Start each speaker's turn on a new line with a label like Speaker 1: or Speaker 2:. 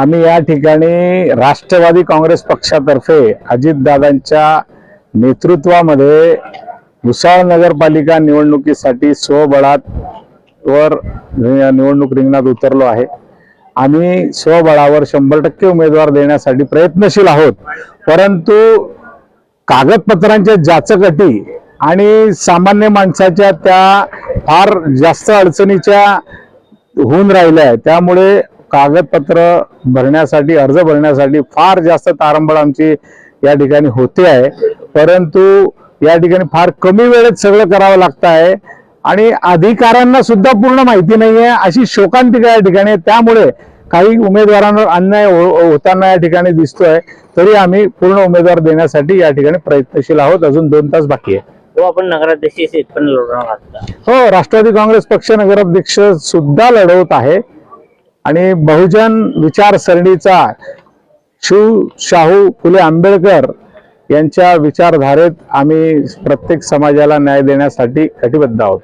Speaker 1: आम्ही या ठिकाणी राष्ट्रवादी काँग्रेस पक्षातर्फे अजितदादांच्या नेतृत्वामध्ये भुसावळ नगरपालिका निवडणुकीसाठी स्वबळात निवडणूक रिंगणात उतरलो आहे। आम्ही स्वबळावर 100% उमेदवार देण्यासाठी प्रयत्नशील आहोत, परंतु कागदपत्रांच्या जाचकटी आणि सामान्य माणसाच्या त्या फार जास्त अडचणीच्या होऊन राहिल्या आहेत। त्यामुळे कागदपत्र भरण्यासाठी अर्ज भरण्यासाठी फार जास्त तारंबळ आमची या ठिकाणी होते आहे, परंतु या ठिकाणी फार कमी वेळेत सगळं करावं लागतं आहे आणि अधिकाऱ्यांना सुद्धा पूर्ण माहिती नाहीये अशी शोकांतिका या ठिकाणी। त्यामुळे काही उमेदवारांवर अन्याय होताना या ठिकाणी दिसतोय, तरी आम्ही पूर्ण उमेदवार देण्यासाठी या ठिकाणी प्रयत्नशील आहोत। अजून 2 तास बाकी आहे।
Speaker 2: आपण नगराध्यक्ष पण लढवणार आहात?
Speaker 1: हो, राष्ट्रवादी काँग्रेस पक्ष नगराध्यक्ष सुद्धा लढवत आहे आणि बहुजन विचारसरणीचा शिव शाहू फुले आंबेडकर यांच्या विचारधारेत आम्ही प्रत्येक समाजाला न्याय देण्यासाठी कटिबद्ध आहोत।